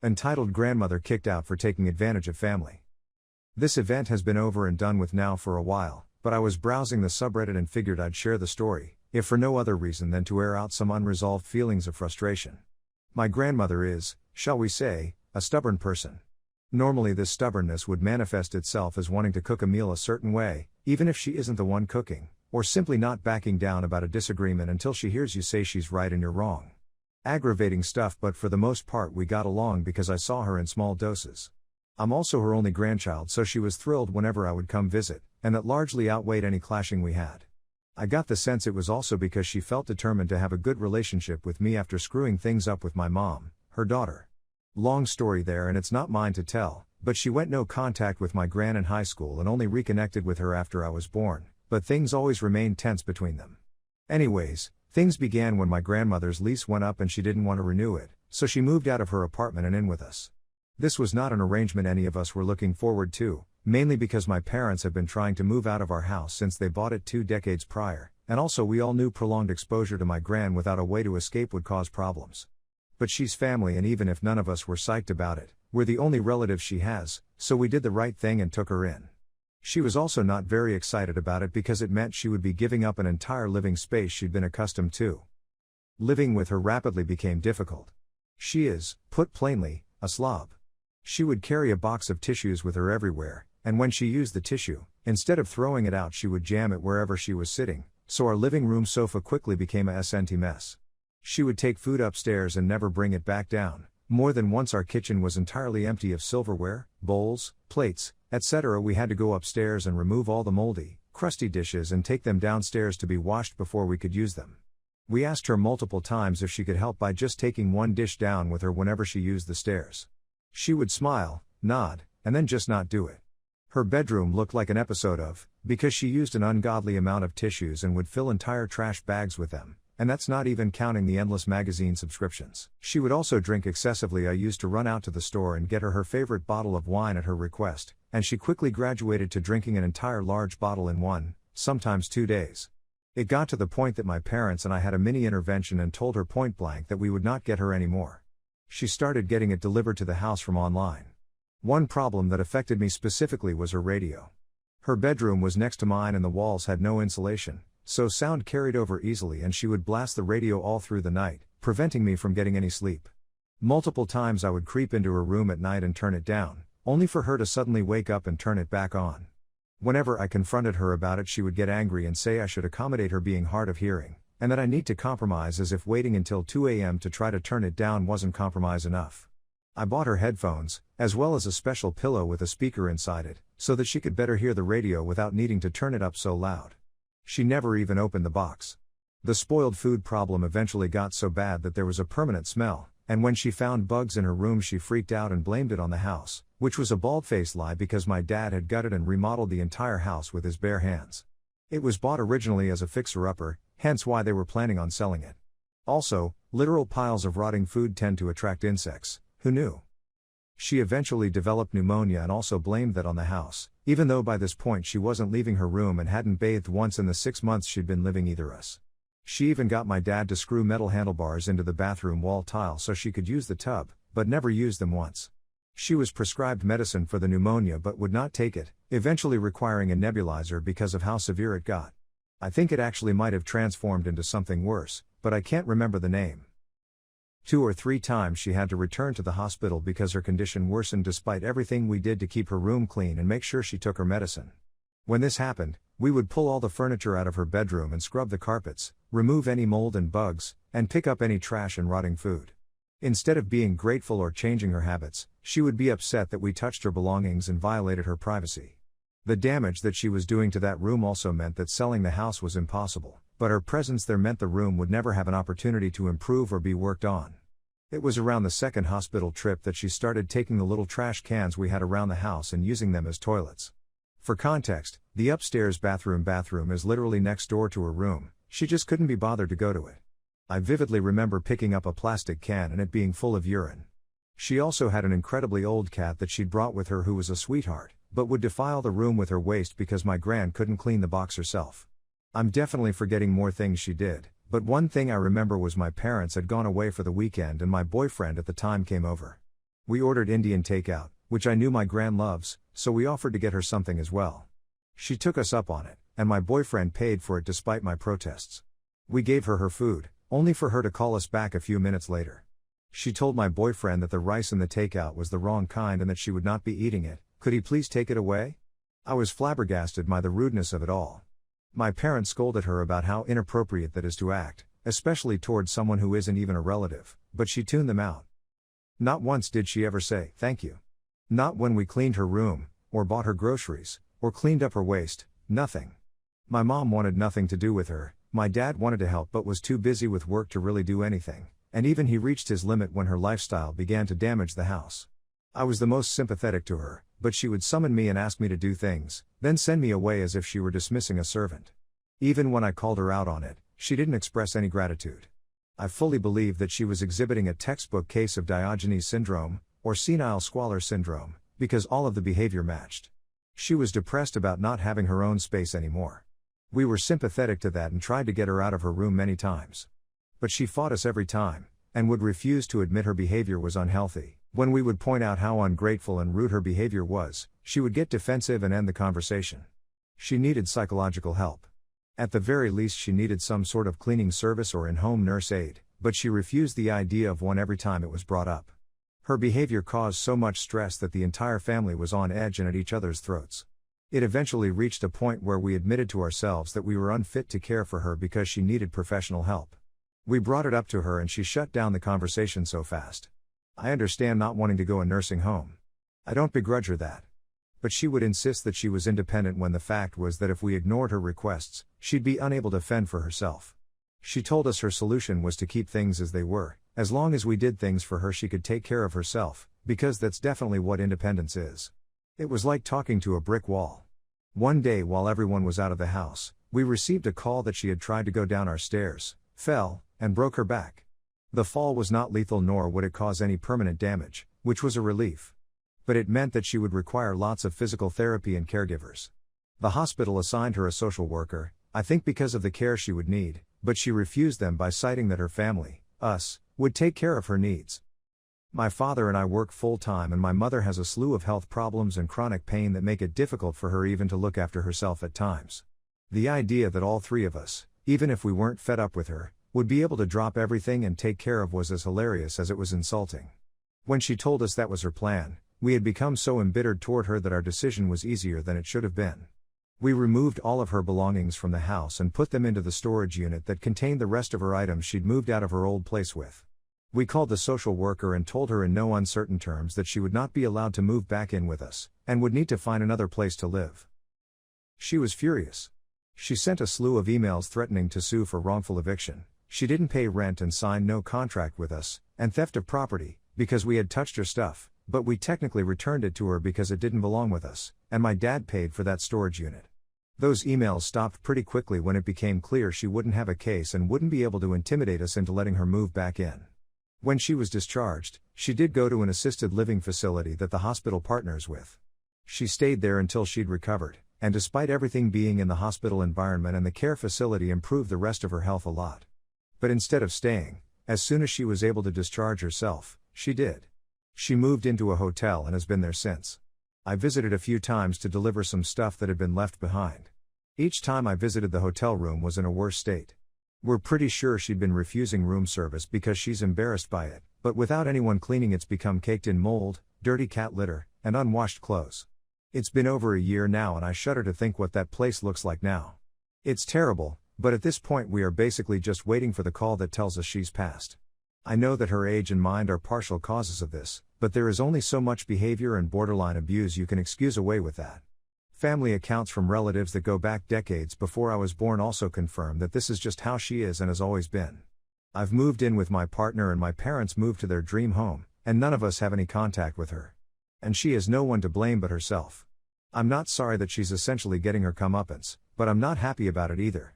Entitled Grandmother Kicked Out for Taking Advantage of Family. This event has been over and done with now for a while, but I was browsing the subreddit and figured I'd share the story, if for no other reason than to air out some unresolved feelings of frustration. My grandmother is, shall we say, a stubborn person. Normally this stubbornness would manifest itself as wanting to cook a meal a certain way, even if she isn't the one cooking, or simply not backing down about a disagreement until she hears you say she's right and you're wrong. Aggravating stuff, but for the most part we got along because I saw her in small doses. I'm also her only grandchild, so she was thrilled whenever I would come visit, and that largely outweighed any clashing we had. I got the sense it was also because she felt determined to have a good relationship with me after screwing things up with my mom, her daughter. Long story there, and it's not mine to tell, but she went no contact with my gran in high school and only reconnected with her after I was born, but things always remained tense between them. Anyways, things began when my grandmother's lease went up and she didn't want to renew it, so she moved out of her apartment and in with us. This was not an arrangement any of us were looking forward to, mainly because my parents have been trying to move out of our house since they bought it 2 decades prior, and also we all knew prolonged exposure to my gran without a way to escape would cause problems. But she's family, and even if none of us were psyched about it, we're the only relatives she has, so we did the right thing and took her in. She was also not very excited about it because it meant she would be giving up an entire living space she'd been accustomed to. Living with her rapidly became difficult. She is, put plainly, a slob. She would carry a box of tissues with her everywhere, and when she used the tissue, instead of throwing it out she would jam it wherever she was sitting, so our living room sofa quickly became a SNT mess. She would take food upstairs and never bring it back down. More than once our kitchen was entirely empty of silverware, bowls, plates, etc. We had to go upstairs and remove all the moldy, crusty dishes and take them downstairs to be washed before we could use them. We asked her multiple times if she could help by just taking one dish down with her whenever she used the stairs. She would smile, nod, and then just not do it. Her bedroom looked like an episode of, because she used an ungodly amount of tissues and would fill entire trash bags with them. And that's not even counting the endless magazine subscriptions. She would also drink excessively. I used to run out to the store and get her favorite bottle of wine at her request, and she quickly graduated to drinking an entire large bottle in 1, sometimes 2 days. It got to the point that my parents and I had a mini intervention and told her point blank that we would not get her anymore. She started getting it delivered to the house from online. One problem that affected me specifically was her radio. Her bedroom was next to mine and the walls had no insulation, so sound carried over easily and she would blast the radio all through the night, preventing me from getting any sleep. Multiple times I would creep into her room at night and turn it down, only for her to suddenly wake up and turn it back on. Whenever I confronted her about it she would get angry and say I should accommodate her being hard of hearing, and that I need to compromise, as if waiting until 2 a.m. to try to turn it down wasn't compromise enough. I bought her headphones, as well as a special pillow with a speaker inside it, so that she could better hear the radio without needing to turn it up so loud. She never even opened the box. The spoiled food problem eventually got so bad that there was a permanent smell, and when she found bugs in her room she freaked out and blamed it on the house, which was a bald-faced lie because my dad had gutted and remodeled the entire house with his bare hands. It was bought originally as a fixer-upper, hence why they were planning on selling it. Also, literal piles of rotting food tend to attract insects. Who knew? She eventually developed pneumonia and also blamed that on the house, even though by this point she wasn't leaving her room and hadn't bathed once in the 6 months she'd been living either us. She even got my dad to screw metal handlebars into the bathroom wall tile so she could use the tub, but never used them once. She was prescribed medicine for the pneumonia but would not take it, eventually requiring a nebulizer because of how severe it got. I think it actually might have transformed into something worse, but I can't remember the name. 2 or 3 times she had to return to the hospital because her condition worsened despite everything we did to keep her room clean and make sure she took her medicine. When this happened, we would pull all the furniture out of her bedroom and scrub the carpets, remove any mold and bugs, and pick up any trash and rotting food. Instead of being grateful or changing her habits, she would be upset that we touched her belongings and violated her privacy. The damage that she was doing to that room also meant that selling the house was impossible, but her presence there meant the room would never have an opportunity to improve or be worked on. It was around the second hospital trip that she started taking the little trash cans we had around the house and using them as toilets. For context, the upstairs bathroom is literally next door to her room, she just couldn't be bothered to go to it. I vividly remember picking up a plastic can and it being full of urine. She also had an incredibly old cat that she'd brought with her who was a sweetheart, but would defile the room with her waste because my gran couldn't clean the box herself. I'm definitely forgetting more things she did, but one thing I remember was my parents had gone away for the weekend and my boyfriend at the time came over. We ordered Indian takeout, which I knew my gran loves, so we offered to get her something as well. She took us up on it, and my boyfriend paid for it despite my protests. We gave her her food, only for her to call us back a few minutes later. She told my boyfriend that the rice in the takeout was the wrong kind and that she would not be eating it. Could he please take it away? I was flabbergasted by the rudeness of it all. My parents scolded her about how inappropriate that is to act, especially towards someone who isn't even a relative, but she tuned them out. Not once did she ever say, "Thank you." Not when we cleaned her room, or bought her groceries, or cleaned up her waste, nothing. My mom wanted nothing to do with her, my dad wanted to help but was too busy with work to really do anything, and even he reached his limit when her lifestyle began to damage the house. I was the most sympathetic to her, but she would summon me and ask me to do things, then send me away as if she were dismissing a servant. Even when I called her out on it, she didn't express any gratitude. I fully believed that she was exhibiting a textbook case of Diogenes syndrome, or senile squalor syndrome, because all of the behavior matched. She was depressed about not having her own space anymore. We were sympathetic to that and tried to get her out of her room many times. But she fought us every time, and would refuse to admit her behavior was unhealthy. When we would point out how ungrateful and rude her behavior was, she would get defensive and end the conversation. She needed psychological help. At the very least she needed some sort of cleaning service or in-home nurse aid, but she refused the idea of one every time it was brought up. Her behavior caused so much stress that the entire family was on edge and at each other's throats. It eventually reached a point where we admitted to ourselves that we were unfit to care for her because she needed professional help. We brought it up to her and she shut down the conversation so fast. I understand not wanting to go a nursing home. I don't begrudge her that. But she would insist that she was independent when the fact was that if we ignored her requests, she'd be unable to fend for herself. She told us her solution was to keep things as they were, as long as we did things for her she could take care of herself, because that's definitely what independence is. It was like talking to a brick wall. One day while everyone was out of the house, we received a call that she had tried to go down our stairs, fell, and broke her back. The fall was not lethal nor would it cause any permanent damage, which was a relief. But it meant that she would require lots of physical therapy and caregivers. The hospital assigned her a social worker, I think because of the care she would need, but she refused them by citing that her family, us, would take care of her needs. My father and I work full-time and my mother has a slew of health problems and chronic pain that make it difficult for her even to look after herself at times. The idea that all three of us, even if we weren't fed up with her, would be able to drop everything and take care of was as hilarious as it was insulting. When she told us that was her plan, we had become so embittered toward her that our decision was easier than it should have been. We removed all of her belongings from the house and put them into the storage unit that contained the rest of her items she'd moved out of her old place with. We called the social worker and told her in no uncertain terms that she would not be allowed to move back in with us, and would need to find another place to live. She was furious. She sent a slew of emails threatening to sue for wrongful eviction. She didn't pay rent and signed no contract with us, and theft of property, because we had touched her stuff, but we technically returned it to her because it didn't belong with us, and my dad paid for that storage unit. Those emails stopped pretty quickly when it became clear she wouldn't have a case and wouldn't be able to intimidate us into letting her move back in. When she was discharged, she did go to an assisted living facility that the hospital partners with. She stayed there until she'd recovered, and despite everything being in the hospital environment and the care facility improved the rest of her health a lot. But instead of staying, as soon as she was able to discharge herself, she did. She moved into a hotel and has been there since. I visited a few times to deliver some stuff that had been left behind. Each time I visited, the hotel room was in a worse state. We're pretty sure she'd been refusing room service because she's embarrassed by it, but without anyone cleaning it's become caked in mold, dirty cat litter, and unwashed clothes. It's been over a year now and I shudder to think what that place looks like now. It's terrible, but at this point we are basically just waiting for the call that tells us she's passed. I know that her age and mind are partial causes of this, but there is only so much behavior and borderline abuse you can excuse away with that. Family accounts from relatives that go back decades before I was born also confirm that this is just how she is and has always been. I've moved in with my partner and my parents moved to their dream home, and none of us have any contact with her. And she has no one to blame but herself. I'm not sorry that she's essentially getting her comeuppance, but I'm not happy about it either.